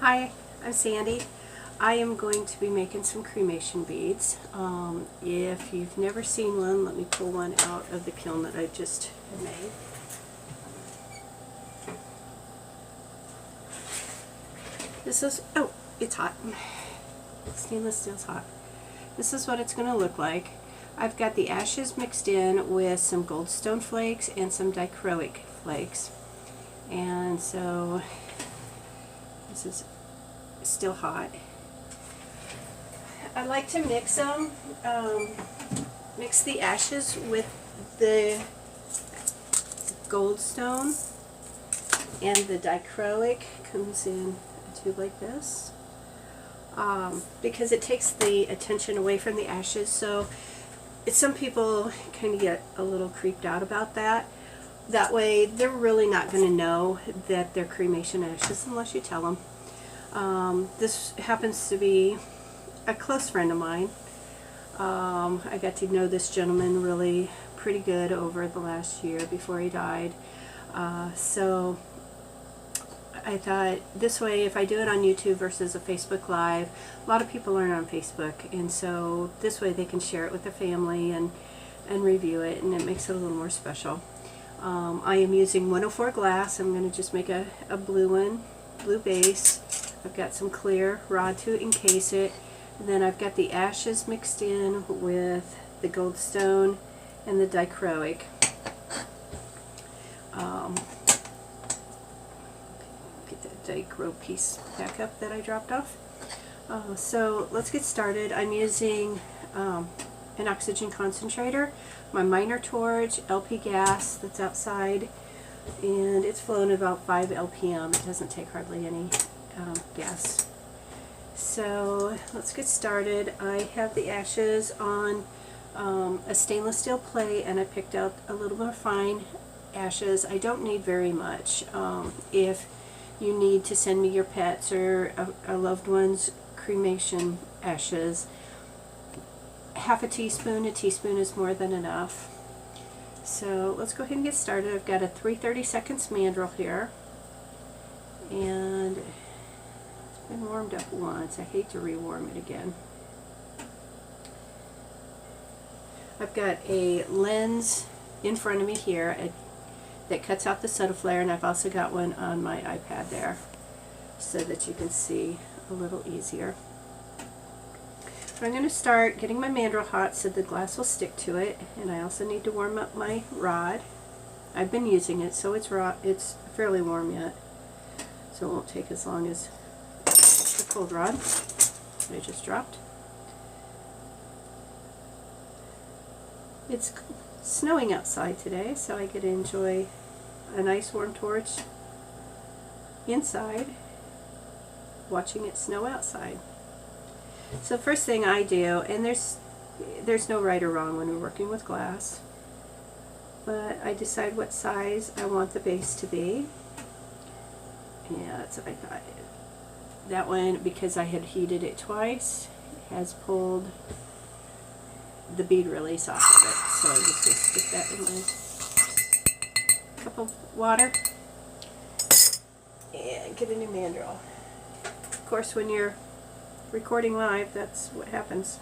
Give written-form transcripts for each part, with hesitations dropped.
Hi, I'm Sandy. I am going to be making some cremation beads. If you've never seen one, let me pull one out of the kiln that I just had made. This is, oh, it's hot. Stainless steel's hot. This is what it's going to look like. I've got the ashes mixed in with some goldstone flakes and some dichroic flakes. And so this is still hot. I like to mix them, mix the ashes with the goldstone, and the dichroic comes in a tube like this, because it takes the attention away from the ashes. So some people kind of get a little creeped out about that. That way they're really not going to know that they're cremation ashes unless you tell them. This happens to be a close friend of mine. I got to know this gentleman really pretty good over the last year before he died. So I thought this way, if I do it on YouTube versus a Facebook Live, a lot of people learn on Facebook, and so this way they can share it with their family and review it, and it makes it a little more special. I am using 104 glass. I'm going to just make a blue one, blue base. I've got some clear rod to encase it. And then I've got the ashes mixed in with the goldstone and the dichroic. Get that dichro piece back up that I dropped off. So let's get started. I'm using an oxygen concentrator, my minor torch, LP gas that's outside, and it's flowing about 5 LPM. It doesn't take hardly any gas. So let's get started. I have the ashes on a stainless steel plate, and I picked out a little more fine ashes. I don't need very much. If you need to send me your pets or a loved one's cremation ashes, half a teaspoon is more than enough. So let's go ahead and get started. I've got a 3/32 mandrel here, and been warmed up once. I hate to rewarm it again. I've got a lens in front of me here that cuts out the soda flare, and I've also got one on my iPad there so that you can see a little easier. But I'm going to start getting my mandrel hot so the glass will stick to it, and I also need to warm up my rod. I've been using it, so it's fairly warm yet, so it won't take as long as the cold rod that I just dropped. It's snowing outside today, so I get to enjoy a nice warm torch inside, watching it snow outside. So first thing I do, and there's no right or wrong when we're working with glass, but I decide what size I want the base to be. Yeah, that's what I thought. That one, because I had heated it twice, has pulled the bead release off of it. So I'm just going to stick that in my cup of water and get a new mandrel. Of course, when you're recording live, that's what happens.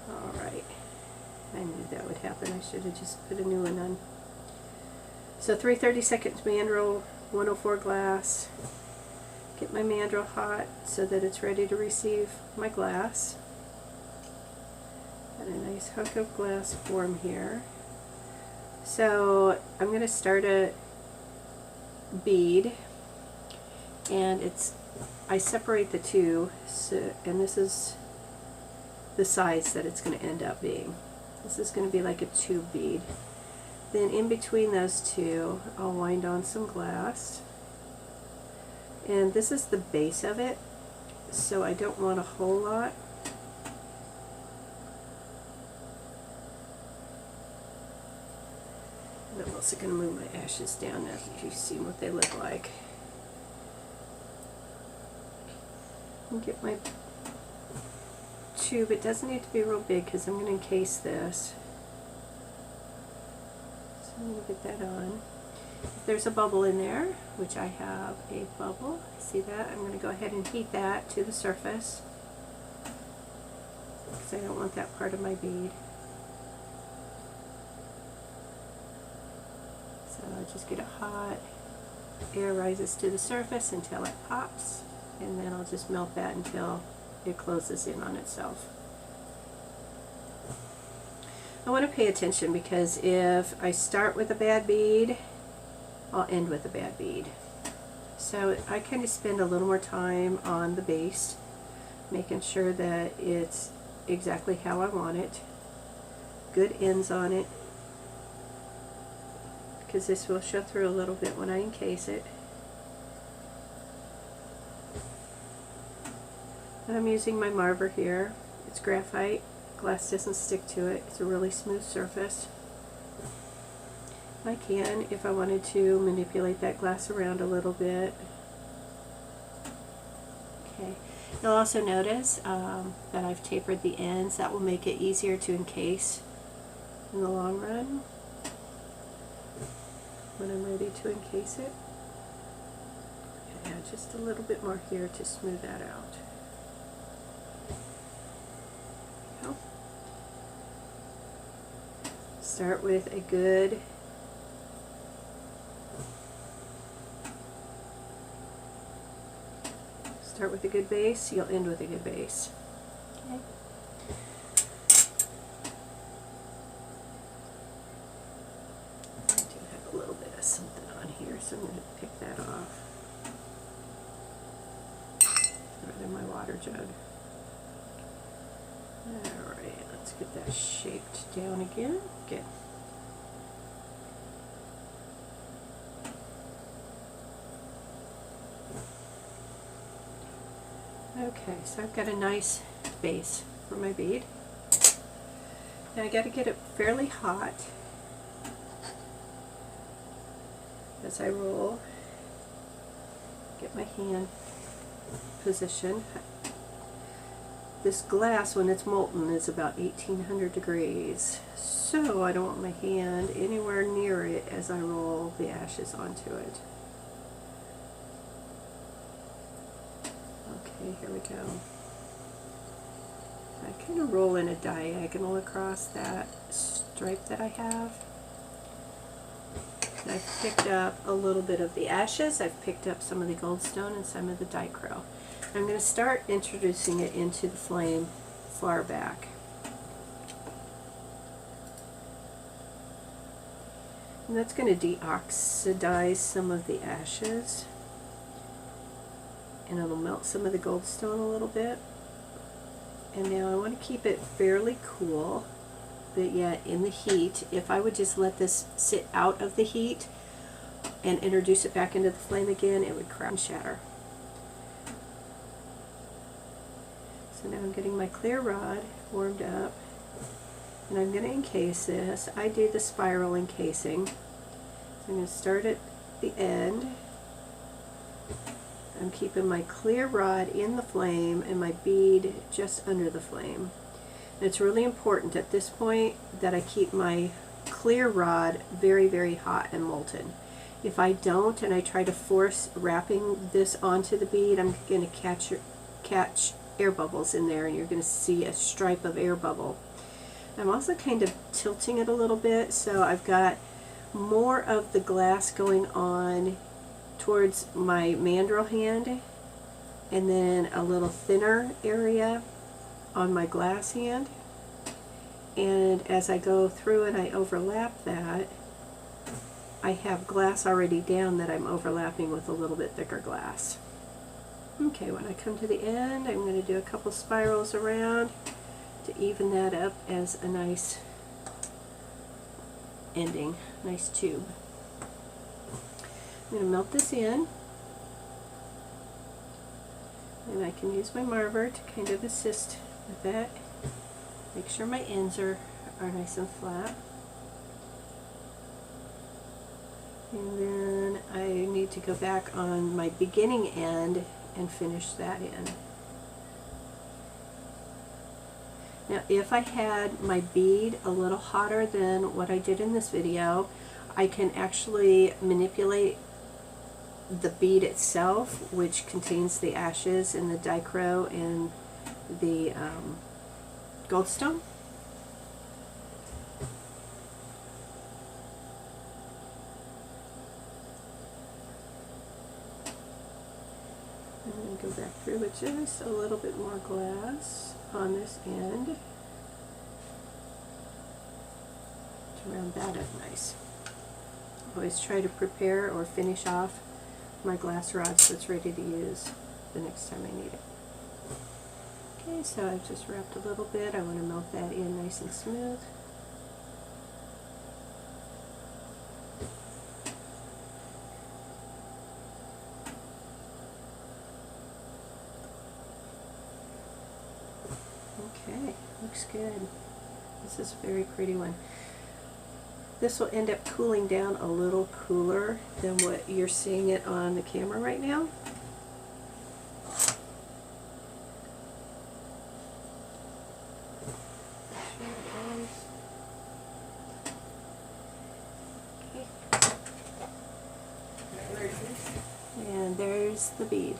Alright, I knew that would happen. I should have just put a new one on. So 3/32 mandrel, 104 glass. Get my mandrel hot so that it's ready to receive my glass. Got a nice hunk of glass form here. So I'm going to start a bead, and I separate the two, and this is the size that it's going to end up being. This is going to be like a tube bead. Then in between those two, I'll wind on some glass. And this is the base of it, so I don't want a whole lot. And I'm also going to move my ashes down now so you see what they look like. And get my tube. It doesn't need to be real big because I'm going to encase this. So I'm going to get that on. If there's a bubble in there, which I have a bubble, see that? I'm going to go ahead and heat that to the surface because I don't want that part of my bead. So I just get it hot, air rises to the surface until it pops, and then I'll just melt that until it closes in on itself. I want to pay attention because if I start with a bad bead, I'll end with a bad bead. So I kind of spend a little more time on the base, making sure that it's exactly how I want it. Good ends on it, because this will show through a little bit when I encase it. And I'm using my marver here. It's graphite. Glass doesn't stick to it. It's a really smooth surface. I can, if I wanted to, manipulate that glass around a little bit. Okay. You'll also notice that I've tapered the ends. That will make it easier to encase in the long run when I'm ready to encase it. Add just a little bit more here to smooth that out. Start with a good base, you'll end with a good base. Okay. I do have a little bit of something on here, so I'm going to pick that off. Right in my water jug. Alright, let's get that shaped down again. Good. Okay, so I've got a nice base for my bead. Now I got to get it fairly hot as I roll. Get my hand positioned. This glass, when it's molten, is about 1800 degrees, so I don't want my hand anywhere near it as I roll the ashes onto it. Okay, here we go. I kind of roll in a diagonal across that stripe that I have. And I've picked up a little bit of the ashes, I've picked up some of the goldstone and some of the dichro. I'm going to start introducing it into the flame far back. And that's going to deoxidize some of the ashes, and it'll melt some of the goldstone a little bit. And now I want to keep it fairly cool, but yet in the heat. If I would just let this sit out of the heat and introduce it back into the flame again, it would crack and shatter. So now I'm getting my clear rod warmed up, and I'm going to encase this. I do the spiral encasing. So I'm going to start at the end. I'm keeping my clear rod in the flame and my bead just under the flame. And it's really important at this point that I keep my clear rod very, very hot and molten. If I don't and I try to force wrapping this onto the bead, I'm going to catch air bubbles in there, and you're going to see a stripe of air bubble. I'm also kind of tilting it a little bit, so I've got more of the glass going on towards my mandrel hand, and then a little thinner area on my glass hand. And as I go through and I overlap that, I have glass already down that I'm overlapping with a little bit thicker glass. Okay, when I come to the end, I'm going to do a couple spirals around to even that up as a nice ending, nice tube. I'm going to melt this in, and I can use my marver to kind of assist with that. Make sure my ends are nice and flat. And then I need to go back on my beginning end and finish that in. Now if I had my bead a little hotter than what I did in this video, I can actually manipulate the bead itself, which contains the ashes and the dichro and the goldstone. I'm going to go back through with just a little bit more glass on this end to round that up nice. Always try to prepare or finish off my glass rod so it's ready to use the next time I need it. Okay, so I've just wrapped a little bit. I want to melt that in nice and smooth. Okay, looks good. This is a very pretty one. This will end up cooling down a little cooler than what you're seeing it on the camera right now. Okay. And there's the bead.